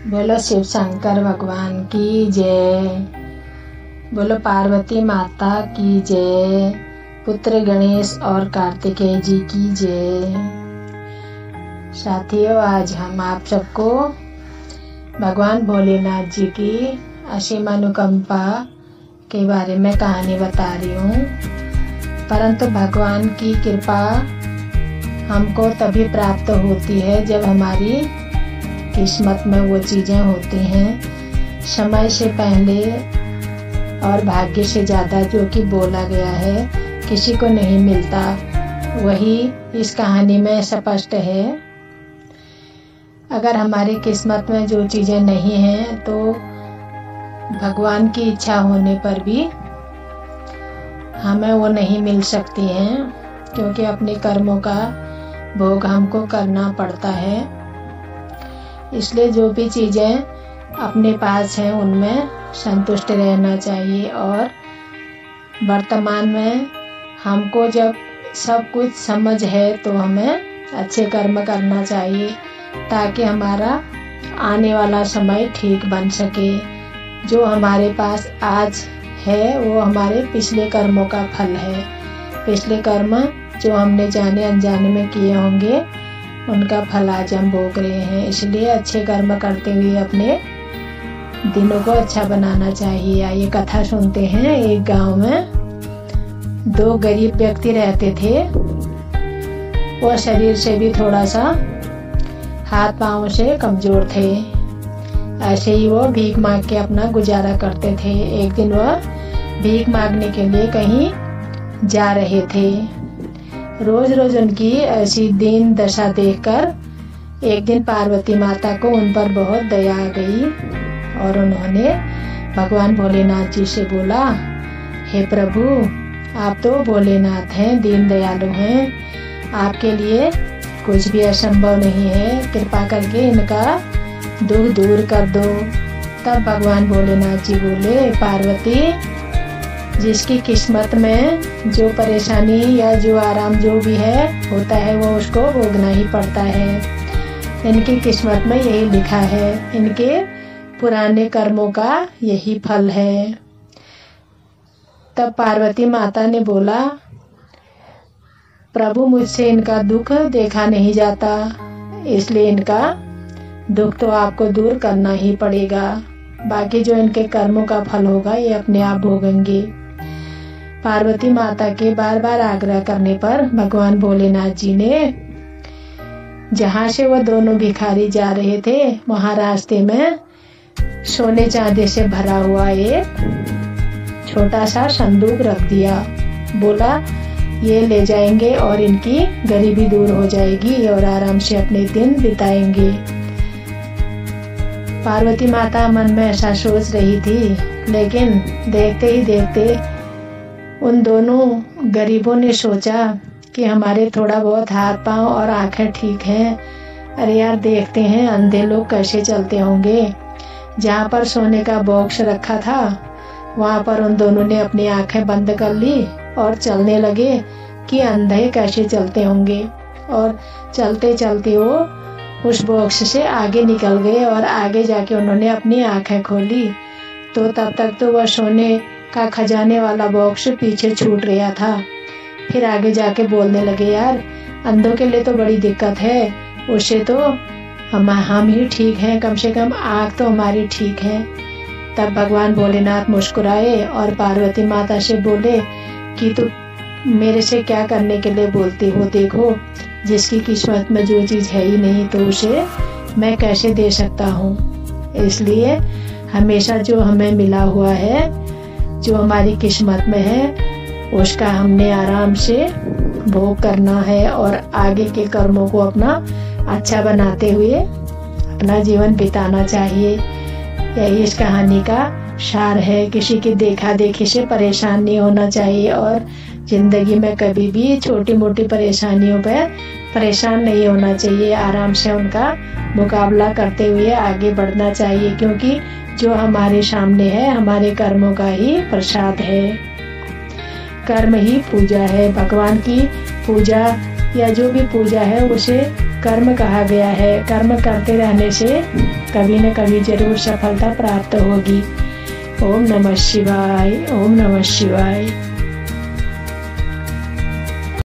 बोलो शिव शंकर भगवान की जय। बोलो पार्वती माता की जय। पुत्र गणेश और कार्तिकेय जी की जय। साथियों, आज हम आप सबको भगवान भोलेनाथ जी की असीम अनुकंपा के बारे में कहानी बता रही हूँ। परंतु भगवान की कृपा हमको तभी प्राप्त होती है जब हमारी किस्मत में वो चीज़ें होती हैं समय से पहले और भाग्य से ज़्यादा, जो कि बोला गया है किसी को नहीं मिलता, वही इस कहानी में स्पष्ट है। अगर हमारी किस्मत में जो चीज़ें नहीं हैं तो भगवान की इच्छा होने पर भी हमें वो नहीं मिल सकती हैं, क्योंकि अपने कर्मों का भोग हमको करना पड़ता है। इसलिए जो भी चीज़ें अपने पास हैं उनमें संतुष्ट रहना चाहिए। और वर्तमान में हमको जब सब कुछ समझ है तो हमें अच्छे कर्म करना चाहिए, ताकि हमारा आने वाला समय ठीक बन सके। जो हमारे पास आज है वो हमारे पिछले कर्मों का फल है। पिछले कर्म जो हमने जाने अनजाने में किए होंगे उनका फल आज हम भोग रहे हैं। इसलिए अच्छे कर्म करते हुए अपने दिनों को अच्छा बनाना चाहिए। आइए कथा सुनते हैं। एक गांव में दो गरीब व्यक्ति रहते थे। वो शरीर से भी थोड़ा सा हाथ पांव से कमजोर थे। ऐसे ही वो भीख मांग के अपना गुजारा करते थे। एक दिन वह भीख मांगने के लिए कहीं जा रहे थे। रोज रोज उनकी ऐसी दीन दशा देखकर एक दिन पार्वती माता को उन पर बहुत दया आ गई और उन्होंने भगवान भोलेनाथ जी से बोला, हे प्रभु, आप तो भोलेनाथ हैं, दीन दयालु हैं, आपके लिए कुछ भी असंभव नहीं है, कृपा करके इनका दुख दूर कर दो। तब भगवान भोलेनाथ जी बोले, पार्वती, जिसकी किस्मत में जो परेशानी या जो आराम जो भी है होता है वो उसको भोगना ही पड़ता है। इनकी किस्मत में यही लिखा है, इनके पुराने कर्मों का यही फल है। तब पार्वती माता ने बोला, प्रभु, मुझसे इनका दुख देखा नहीं जाता, इसलिए इनका दुख तो आपको दूर करना ही पड़ेगा। बाकी जो इनके कर्मों का फल होगा ये अपने आप भोगेंगे। पार्वती माता के बार बार आग्रह करने पर भगवान भोलेनाथ जी ने, जहाँ से वो दोनों भिखारी जा रहे थे वहाँ रास्ते में सोने चांदी से भरा हुआ एक छोटा सा संदूक रख दिया। बोला, ये ले जाएंगे और इनकी गरीबी दूर हो जाएगी और आराम से अपने दिन बिताएंगे। पार्वती माता मन में ऐसा सोच रही थी, लेकिन देखते ही देखते उन दोनों गरीबों ने सोचा कि हमारे थोड़ा बहुत हाथ पांव और आंखें ठीक हैं। अरे यार, देखते हैं अंधे लोग कैसे चलते होंगे। जहाँ पर सोने का बॉक्स रखा था वहाँ पर उन दोनों ने अपनी आंखें बंद कर ली और चलने लगे कि अंधे कैसे चलते होंगे। और चलते चलते वो उस बॉक्स से आगे निकल गए और आगे जाके उन्होंने अपनी आंखें खोली तो तब तक तो वह सोने का खजाने वाला बॉक्स पीछे छूट गया था। फिर आगे जाके बोलने लगे, यार, अंधों के लिए तो बड़ी दिक्कत है, उससे तो हम ही ठीक हैं, कम से कम आँख तो हमारी ठीक है। तब भगवान भोलेनाथ मुस्कुराए और पार्वती माता से बोले कि तू मेरे से क्या करने के लिए बोलती हो? देखो, जिसकी किस्मत में जो चीज़ है ही नहीं तो उसे मैं कैसे दे सकता हूँ। इसलिए हमेशा जो हमें मिला हुआ है, जो हमारी किस्मत में है, उसका हमने आराम से भोग करना है और आगे के कर्मों को अपना अच्छा बनाते हुए अपना जीवन बिताना चाहिए। यही इस कहानी का सार है। किसी की देखा देखी से परेशान नहीं होना चाहिए और जिंदगी में कभी भी छोटी मोटी परेशानियों पर परेशान नहीं होना चाहिए। आराम से उनका मुकाबला करते हुए आगे बढ़ना चाहिए, क्योंकि जो हमारे सामने है हमारे कर्मों का ही प्रसाद है। कर्म ही पूजा है। भगवान की पूजा या जो भी पूजा है उसे कर्म कहा गया है। कर्म करते रहने से कभी न कभी जरूर सफलता प्राप्त होगी। ओम नमः शिवाय, ओम नमः शिवाय।